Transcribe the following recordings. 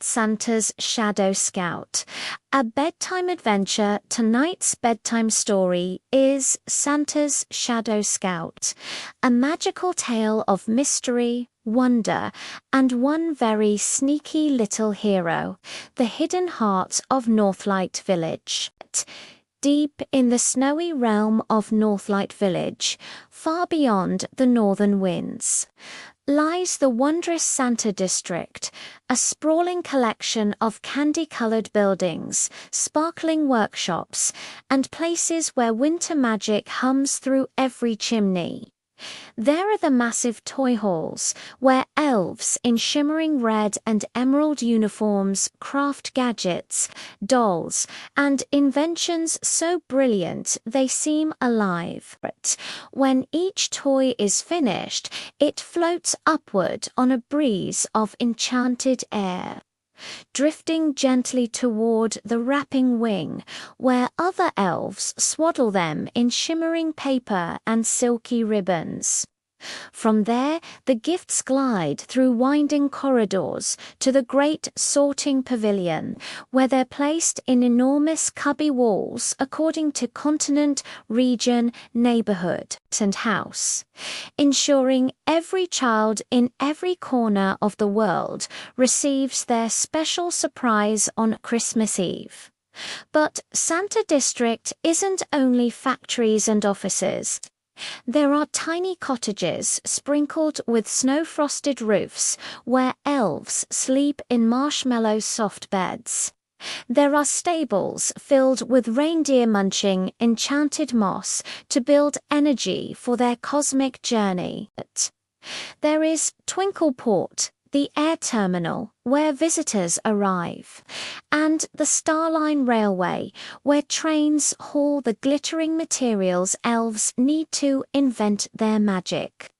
Santa's Shadow Scout. A bedtime adventure. Tonight's bedtime story is Santa's Shadow Scout, a magical tale of mystery, wonder, and one very sneaky little hero, the hidden heart of Northlight Village. Deep in the snowy realm of Northlight Village, far beyond the northern winds, lies the wondrous Santa District, a sprawling collection of candy-colored buildings, sparkling workshops, and places where winter magic hums through every chimney. There are the massive toy halls, where elves in shimmering red and emerald uniforms craft gadgets, dolls, and inventions so brilliant they seem alive. When each toy is finished, it floats upward on a breeze of enchanted air, drifting gently toward the wrapping wing, where other elves swaddle them in shimmering paper and silky ribbons. From there, the gifts glide through winding corridors to the great sorting pavilion, where they're placed in enormous cubby walls according to continent, region, neighborhood, and house, ensuring every child in every corner of the world receives their special surprise on Christmas Eve. But Santa District isn't only factories and offices. There are tiny cottages sprinkled with snow-frosted roofs where elves sleep in marshmallow soft beds. There are stables filled with reindeer munching enchanted moss to build energy for their cosmic journey. There is Twinkleport, the air terminal where visitors arrive, and the Starline Railway, where trains haul the glittering materials elves need to invent their magic.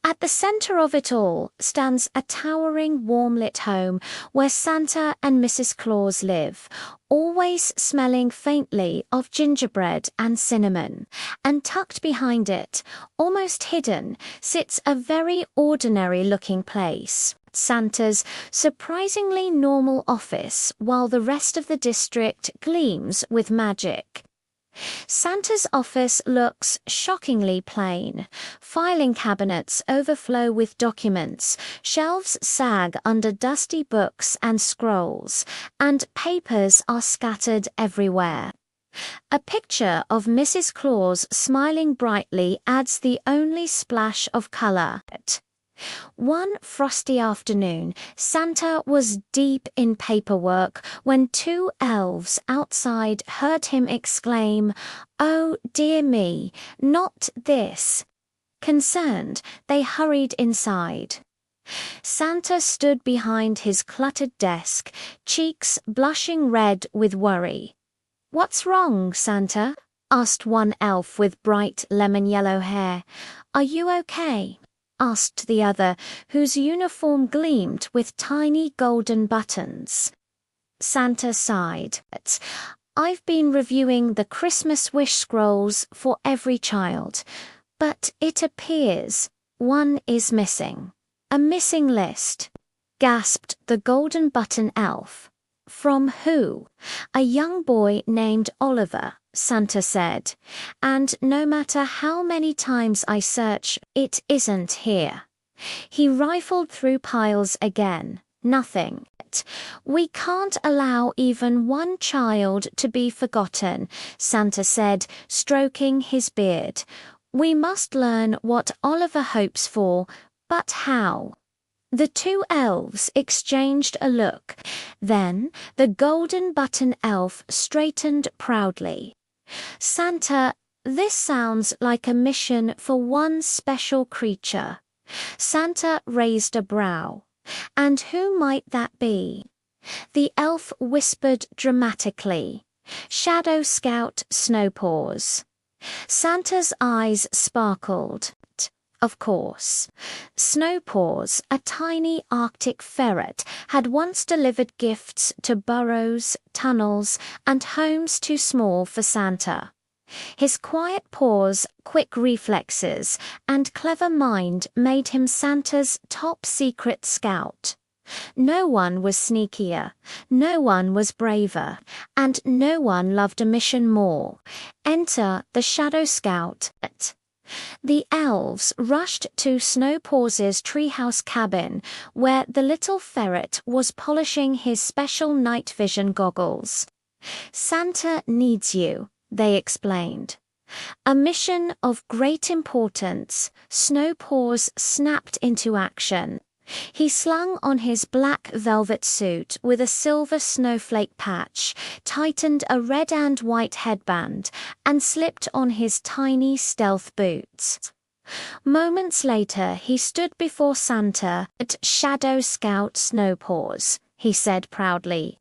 At the center of it all stands a towering, warm-lit home where Santa and Mrs. Claus live, always smelling faintly of gingerbread and cinnamon. And tucked behind it, almost hidden, sits a very ordinary-looking place, Santa's surprisingly normal office, while the rest of the district gleams with magic. Santa's office looks shockingly plain. Filing cabinets overflow with documents, shelves sag under dusty books and scrolls, and papers are scattered everywhere. A picture of Mrs. Claus smiling brightly adds the only splash of color. One frosty afternoon, Santa was deep in paperwork when two elves outside heard him exclaim, "Oh, dear me, not this!" Concerned, they hurried inside. Santa stood behind his cluttered desk, cheeks blushing red with worry. "What's wrong, Santa?" asked one elf with bright lemon-yellow hair. "Are you okay?" asked the other, whose uniform gleamed with tiny golden buttons. Santa sighed. "I've been reviewing the Christmas wish scrolls for every child, but it appears one is missing." "A missing list," gasped the golden button elf. "From who?" "A young boy named Oliver," Santa said, "and no matter how many times I search, it isn't here." He rifled through piles again. Nothing. "We can't allow even one child to be forgotten," Santa said, stroking his beard. "We must learn what Oliver hopes for, but how?" The two elves exchanged a look. Then the golden button elf straightened proudly. "Santa, this sounds like a mission for one special creature." Santa raised a brow. "And who might that be?" The elf whispered dramatically, "Shadow Scout Snowpaws." Santa's eyes sparkled. Of course. Snowpaws, a tiny Arctic ferret, had once delivered gifts to burrows, tunnels, and homes too small for Santa. His quiet paws, quick reflexes, and clever mind made him Santa's top secret scout. No one was sneakier, no one was braver, and no one loved a mission more. Enter the Shadow Scout. The elves rushed to Snowpaws's treehouse cabin, where the little ferret was polishing his special night vision goggles. "Santa needs you," they explained. A mission of great importance. Snowpaws snapped into action. He slung on his black velvet suit with a silver snowflake patch, tightened a red and white headband, and slipped on his tiny stealth boots. Moments later, he stood before Santa. "At Shadow Scout Snowpaws," he said proudly.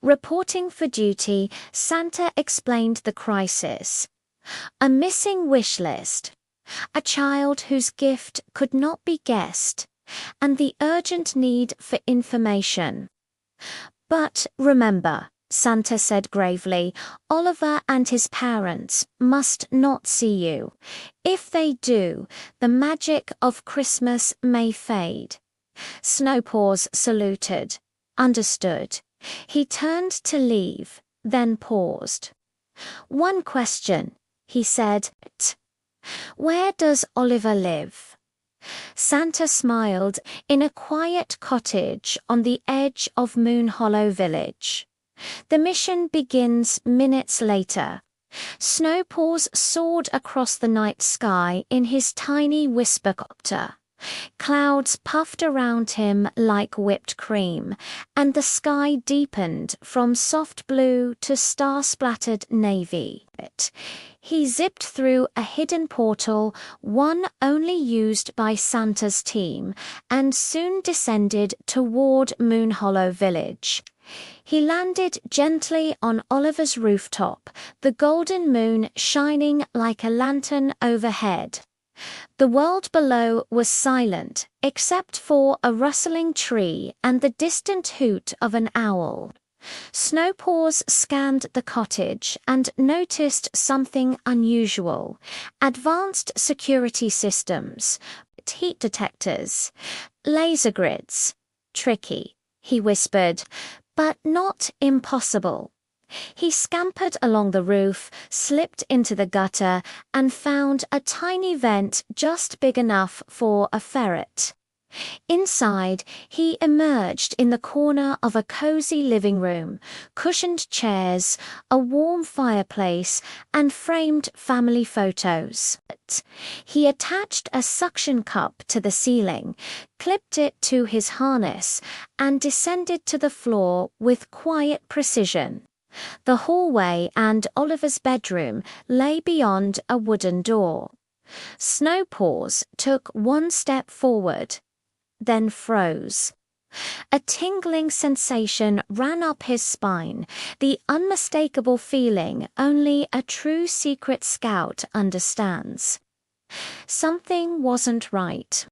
Reporting for duty, Santa explained the crisis. A missing wish list, a child whose gift could not be guessed, and the urgent need for information. "But remember," Santa said gravely, "Oliver and his parents must not see you. If they do, the magic of Christmas may fade." Snowpaws saluted. Understood. He turned to leave, then paused. "One question," he said. "Where does Oliver live?" Santa smiled. "In a quiet cottage on the edge of Moon Hollow Village." The mission begins minutes later. Snowpaws soared across the night sky in his tiny whispercopter. Clouds puffed around him like whipped cream, and the sky deepened from soft blue to star-splattered navy. He zipped through a hidden portal, one only used by Santa's team, and soon descended toward Moon Hollow Village. He landed gently on Oliver's rooftop, the golden moon shining like a lantern overhead. The world below was silent, except for a rustling tree and the distant hoot of an owl. Snowpaws scanned the cottage and noticed something unusual. Advanced security systems, heat detectors, laser grids. "Tricky," he whispered, "but not impossible." He scampered along the roof, slipped into the gutter, and found a tiny vent just big enough for a ferret. Inside, he emerged in the corner of a cozy living room, cushioned chairs, a warm fireplace, and framed family photos. He attached a suction cup to the ceiling, clipped it to his harness, and descended to the floor with quiet precision. The hallway and Oliver's bedroom lay beyond a wooden door. Snowpaws took one step forward, then froze. A tingling sensation ran up his spine, the unmistakable feeling only a true secret scout understands. Something wasn't right.